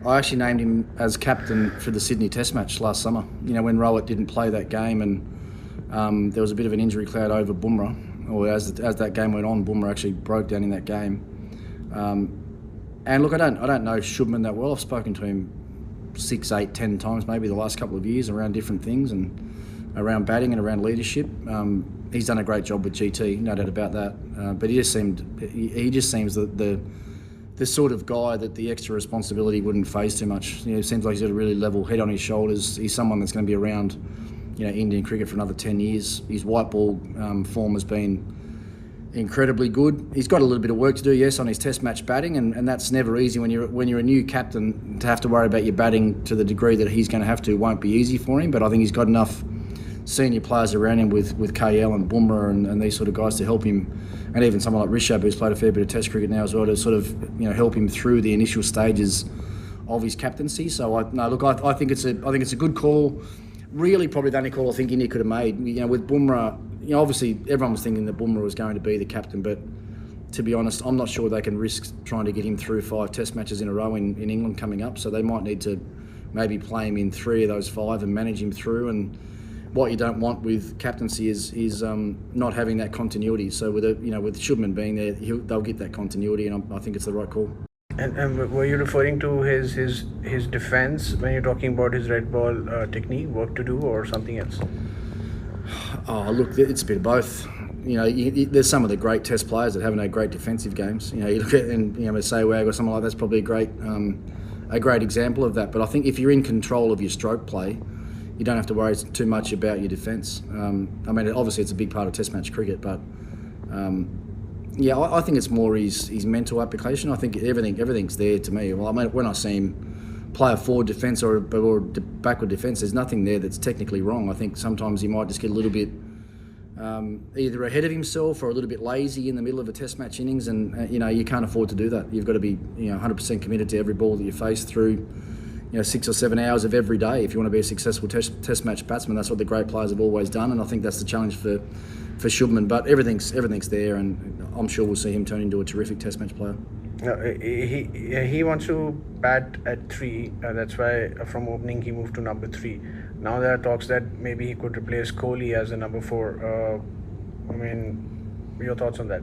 I actually named him as captain for the Sydney Test match last summer. You know, when Rowett didn't play that game and there was a bit of an injury cloud over Bumrah, or as that game went on, Bumrah actually broke down in that game. And look, I don't know Shubman that well. I've spoken to him 6, 8, 10 times maybe the last couple of years around different things and around batting and around leadership. He's done a great job with GT, no doubt about that. But he just seems the sort of guy that the extra responsibility wouldn't faze too much. You know, it seems like he's got a really level head on his shoulders. He's someone that's going to be around, you know, Indian cricket for another 10 years. His white ball form has been incredibly good. He's got a little bit of work to do, yes, on his Test match batting, and that's never easy when you're a new captain. To have to worry about your batting to the degree that he's going to have to won't be easy for him. But I think he's got enough senior players around him with KL and Bumrah and these sort of guys to help him, and even someone like Rishabh, who's played a fair bit of Test cricket now as well, to sort of, you know, help him through the initial stages of his captaincy. So I think it's a good call. Really, probably the only call I think India could have made. You know, with Bumrah, you know, obviously everyone was thinking that Bumrah was going to be the captain, but to be honest, I'm not sure they can risk trying to get him through 5 Test matches in a row in England coming up. So they might need to maybe play him in 3 of those 5 and manage him through. And what you don't want with captaincy is not having that continuity. So with Shubman being there, they'll get that continuity, and I think it's the right call. And were you referring to his defence when you're talking about his red ball technique, work to do, or something else? Oh, look, it's a bit of both. You know, there's some of the great Test players that haven't had great defensive games. You know, you look at Sehwag or something like that's probably a great example of that. But I think if you're in control of your stroke play, you don't have to worry too much about your defence. I mean, obviously it's a big part of Test match cricket, but I think it's more his mental application. I think everything's there to me. Well, I mean, when I see him play a forward defence or backward defence, there's nothing there that's technically wrong. I think sometimes he might just get a little bit either ahead of himself or a little bit lazy in the middle of a Test match innings, and you can't afford to do that. You've got to be 100% committed to every ball that you face through 6 or 7 hours of every day if you want to be a successful test match batsman. That's what the great players have always done, and I think that's the challenge for Shubman. But everything's there, and I'm sure we'll see him turn into a terrific Test match player. He wants to bat at 3. That's why from opening he moved to number 3. Now there are talks that maybe he could replace Kohli as a number 4. I mean, your thoughts on that?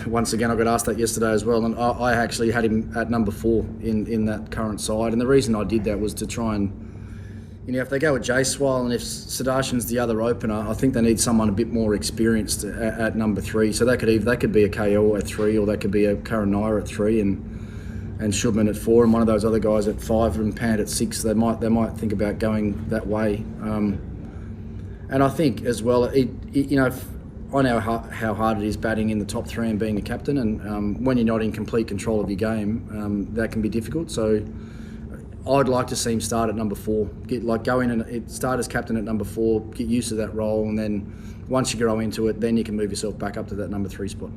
Once again, I got asked that yesterday as well, and I actually had him at number 4 in that current side. And the reason I did that was to try and, if they go with Jaiswal and if Sudarshan's the other opener, I think they need someone a bit more experienced at number 3. So that could be a KL at 3, or that could be a Karan Nair at 3, and Shubman at 4, and one of those other guys at 5, and Pant at 6. They might think about going that way. And I think as well, I know how hard it is batting in the top 3 and being a captain, and when you're not in complete control of your game, that can be difficult. So I'd like to see him start at number 4. Go in and start as captain at number 4, get used to that role, and then once you grow into it, then you can move yourself back up to that number 3 spot.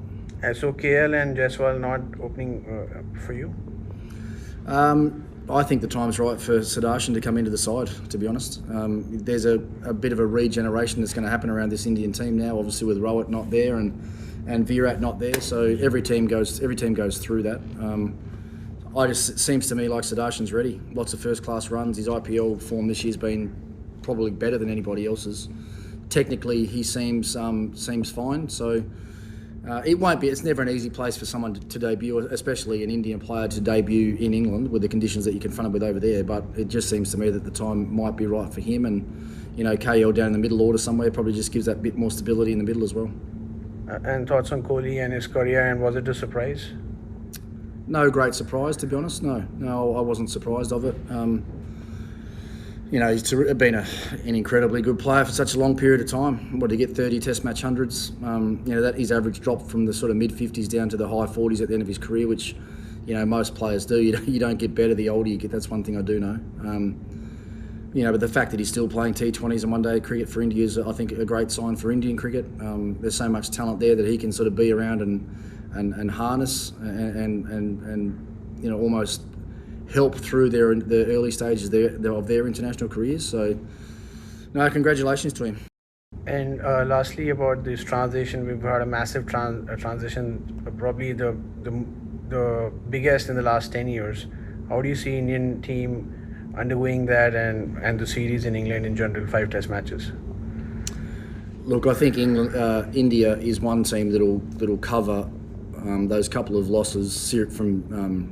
So KL and Jaiswal not opening for you? I think the time's right for Sudarshan to come into the side, to be honest. There's a bit of a regeneration that's going to happen around this Indian team now, obviously with Rowett not there and Virat not there, so every team goes through that. It seems to me like Sudarshan's ready. Lots of first-class runs. His IPL form this year's been probably better than anybody else's. Technically, he seems fine, so it won't be. It's never an easy place for someone to debut, especially an Indian player to debut in England with the conditions that you're confronted with over there. But it just seems to me that the time might be right for him, and KL down in the middle order somewhere probably just gives that bit more stability in the middle as well. And thoughts on Kohli and his career, and was it a surprise? No great surprise, to be honest. No, I wasn't surprised of it. He's been an incredibly good player for such a long period of time. To get 30 Test match hundreds, that his average dropped from the sort of mid-50s down to the high 40s at the end of his career, which most players do. You don't get better the older you get. That's one thing I do know. But the fact that he's still playing T20s and one-day cricket for India is, I think, a great sign for Indian cricket. There's so much talent there that he can sort of be around and harness and almost help through the early stages of their international careers. So, no, congratulations to him. And lastly, about this transition, we've had a massive transition. Probably the the biggest in the last 10 years. How do you see Indian team undergoing that and the series in England in general, 5 test matches? Look, I think India is one team that'll cover those couple of losses from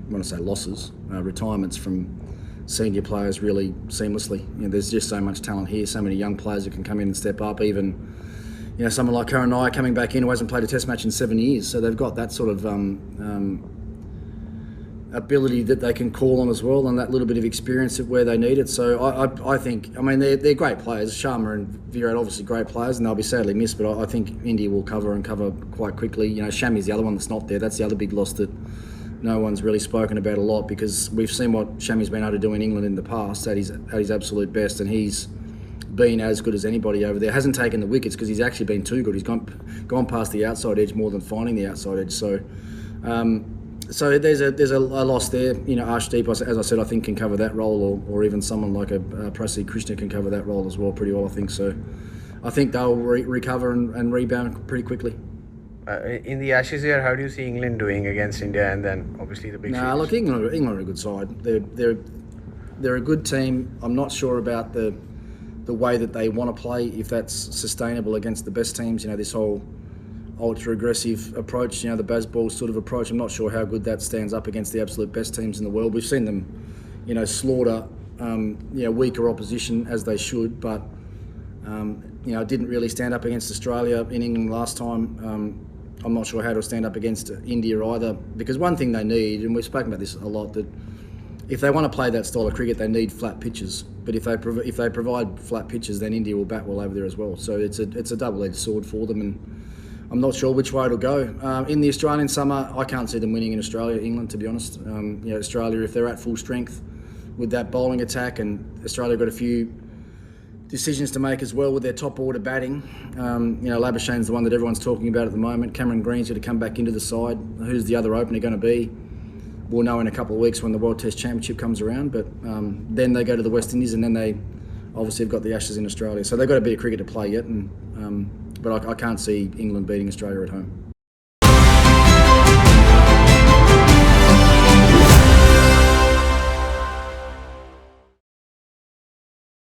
when I say losses, retirements from senior players really seamlessly. There's just so much talent here, so many young players that can come in and step up. Even someone like Karan Nair coming back in who hasn't played a test match in 7 years, so they've got that sort of ability that they can call on as well, and that little bit of experience where they need it. So I think, they're great players. Sharma and Virat obviously great players, and they'll be sadly missed, but I think India will cover quite quickly. Shami's the other one that's not there. That's the other big loss that no one's really spoken about a lot, because we've seen what Shami's been able to do in England in the past at his absolute best, and he's been as good as anybody over there. Hasn't taken the wickets because he's actually been too good. He's gone past the outside edge more than finding the outside edge. So there's a loss there. Arshdeep, as I said, I think can cover that role, or even someone like a Prasidh Krishna can cover that role as well pretty well, I think. So I think they'll recover and rebound pretty quickly. In the Ashes here, how do you see England doing against India, and then obviously the big series? Look, England are a good side. They're a good team. I'm not sure about the way that they want to play, if that's sustainable against the best teams. This whole ultra aggressive approach, the Bazball sort of approach. I'm not sure how good that stands up against the absolute best teams in the world. We've seen them, slaughter, weaker opposition as they should, but it didn't really stand up against Australia in England last time. I'm not sure how it'll stand up against India either, because one thing they need, and we've spoken about this a lot, that if they want to play that style of cricket, they need flat pitches. But if they provide flat pitches, then India will bat well over there as well. So it's a double-edged sword for them, and I'm not sure which way it'll go. In the Australian summer, I can't see them winning in England, to be honest. Australia, if they're at full strength with that bowling attack, and Australia got a few decisions to make as well with their top order batting. Labuschagne's the one that everyone's talking about at the moment. Cameron Green's going to come back into the side. Who's the other opener going to be? We'll know in a couple of weeks when the World Test Championship comes around, but then they go to the West Indies, and then they obviously have got the Ashes in Australia. So they've got a bit of cricket to play yet, but I can't see England beating Australia at home.